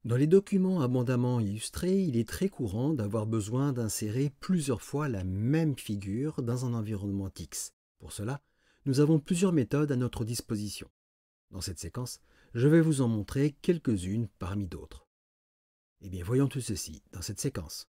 Dans les documents abondamment illustrés, il est très courant d'avoir besoin d'insérer plusieurs fois la même figure dans un environnement X. Pour cela, nous avons plusieurs méthodes à notre disposition. Dans cette séquence, je vais vous en montrer quelques-unes parmi d'autres. Eh bien, voyons tout ceci dans cette séquence.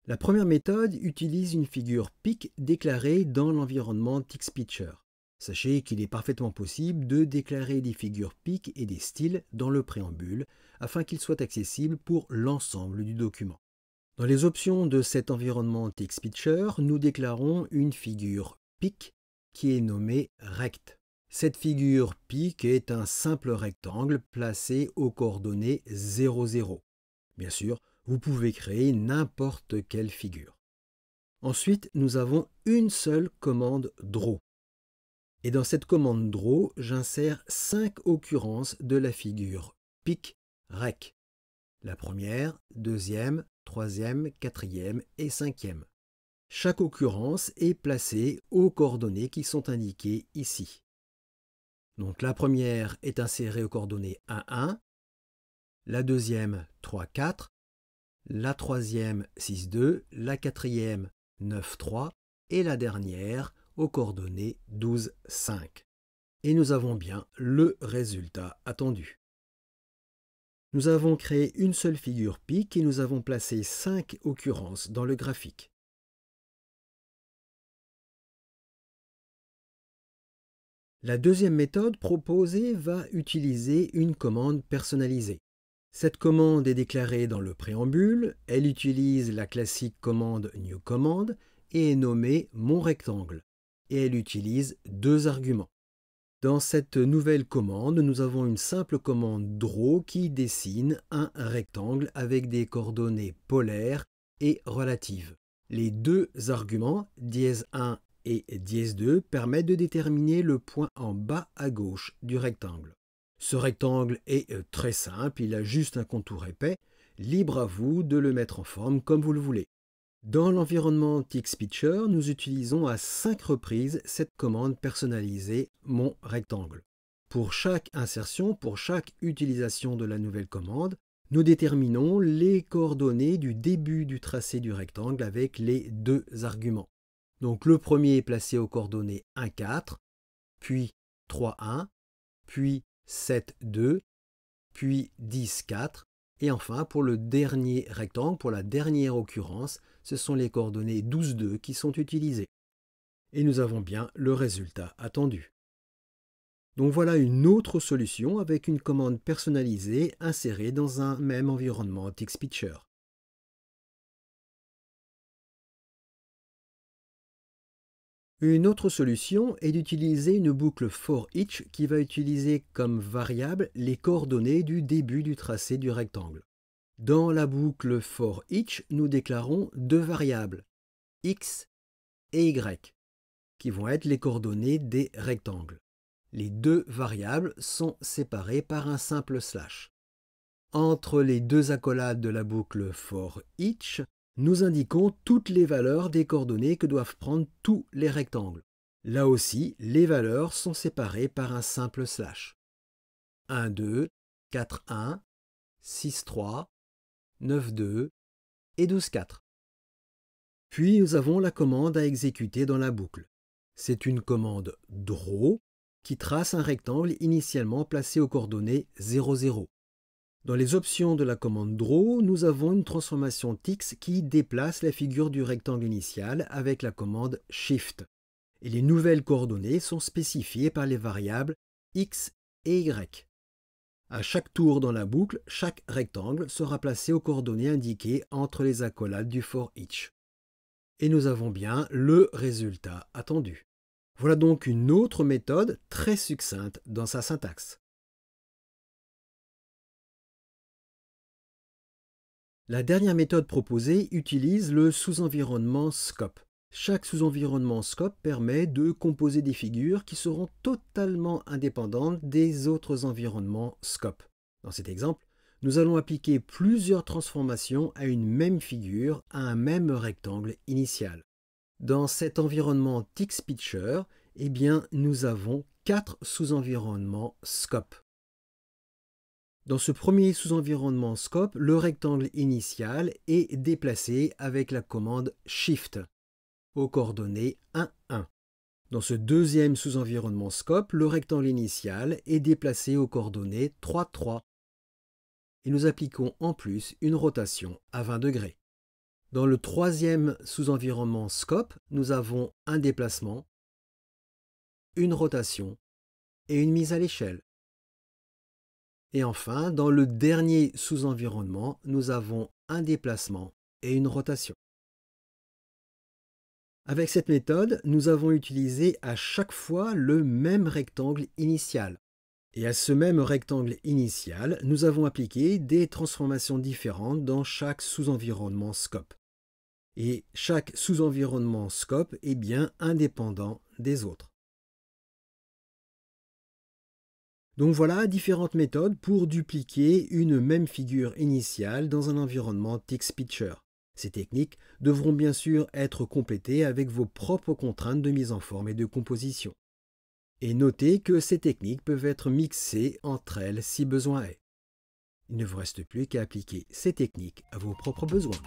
La première méthode utilise une figure PIC déclarée dans l'environnement TextPicture. Sachez qu'il est parfaitement possible de déclarer des figures PIC et des styles dans le préambule afin qu'ils soient accessibles pour l'ensemble du document. Dans les options de cet environnement TextPicture, nous déclarons une figure PIC qui est nommée Rect. Cette figure PIC est un simple rectangle placé aux coordonnées 0, 0. Bien sûr, vous pouvez créer n'importe quelle figure. Ensuite, nous avons une seule commande draw. Et dans cette commande draw, j'insère 5 occurrences de la figure PIC rec. La première, deuxième, troisième, quatrième et cinquième. Chaque occurrence est placée aux coordonnées qui sont indiquées ici. Donc la première est insérée aux coordonnées 1, 1, la deuxième 3, 4, la troisième 6, 2, la quatrième 9, 3 et la dernière aux coordonnées 12, 5. Et nous avons bien le résultat attendu. Nous avons créé une seule figure PIC et nous avons placé 5 occurrences dans le graphique. La deuxième méthode proposée va utiliser une commande personnalisée. Cette commande est déclarée dans le préambule, elle utilise la classique commande newCommand et est nommée monRectangle, et elle utilise 2 arguments. Dans cette nouvelle commande, nous avons une simple commande draw qui dessine un rectangle avec des coordonnées polaires et relatives. Les 2 arguments, dièse1 et dièse2, permettent de déterminer le point en bas à gauche du rectangle. Ce rectangle est très simple, il a juste un contour épais, libre à vous de le mettre en forme comme vous le voulez. Dans l'environnement TextPicture, nous utilisons à 5 reprises cette commande personnalisée monRectangle. Pour chaque insertion, pour chaque utilisation de la nouvelle commande, nous déterminons les coordonnées du début du tracé du rectangle avec les 2 arguments. Donc le premier est placé aux coordonnées 1, 4, puis 3, 1, puis 7, 2, puis 10, 4, et enfin pour le dernier rectangle, pour la dernière occurrence, ce sont les coordonnées 12, 2 qui sont utilisées. Et nous avons bien le résultat attendu. Donc voilà une autre solution avec une commande personnalisée insérée dans un même environnement TextPicture. Une autre solution est d'utiliser une boucle for each qui va utiliser comme variable les coordonnées du début du tracé du rectangle. Dans la boucle for each, nous déclarons 2 variables, x et y, qui vont être les coordonnées des rectangles. Les 2 variables sont séparées par un simple slash. Entre les 2 accolades de la boucle for each, nous indiquons toutes les valeurs des coordonnées que doivent prendre tous les rectangles. Là aussi, les valeurs sont séparées par un simple slash. 1, 2, 4, 1, 6, 3, 9, 2 et 12, 4. Puis nous avons la commande à exécuter dans la boucle. C'est une commande draw qui trace un rectangle initialement placé aux coordonnées 0, 0. Dans les options de la commande draw, nous avons une transformation TIX qui déplace la figure du rectangle initial avec la commande shift. Et les nouvelles coordonnées sont spécifiées par les variables x et y. À chaque tour dans la boucle, chaque rectangle sera placé aux coordonnées indiquées entre les accolades du for each. Et nous avons bien le résultat attendu. Voilà donc une autre méthode très succincte dans sa syntaxe. La dernière méthode proposée utilise le sous-environnement scope. Chaque sous-environnement scope permet de composer des figures qui seront totalement indépendantes des autres environnements scope. Dans cet exemple, nous allons appliquer plusieurs transformations à une même figure, à un même rectangle initial. Dans cet environnement TixPitcher, eh bien, nous avons 4 sous-environnements scope. Dans ce premier sous-environnement scope, le rectangle initial est déplacé avec la commande Shift aux coordonnées 1, 1. Dans ce deuxième sous-environnement scope, le rectangle initial est déplacé aux coordonnées 3, 3. Et nous appliquons en plus une rotation à 20 degrés. Dans le troisième sous-environnement scope, nous avons un déplacement, une rotation et une mise à l'échelle. Et enfin, dans le dernier sous-environnement, nous avons un déplacement et une rotation. Avec cette méthode, nous avons utilisé à chaque fois le même rectangle initial. Et à ce même rectangle initial, nous avons appliqué des transformations différentes dans chaque sous-environnement scope. Et chaque sous-environnement scope est bien indépendant des autres. Donc voilà différentes méthodes pour dupliquer une même figure initiale dans un environnement TixPitcher. Ces techniques devront bien sûr être complétées avec vos propres contraintes de mise en forme et de composition. Et notez que ces techniques peuvent être mixées entre elles si besoin est. Il ne vous reste plus qu'à appliquer ces techniques à vos propres besoins.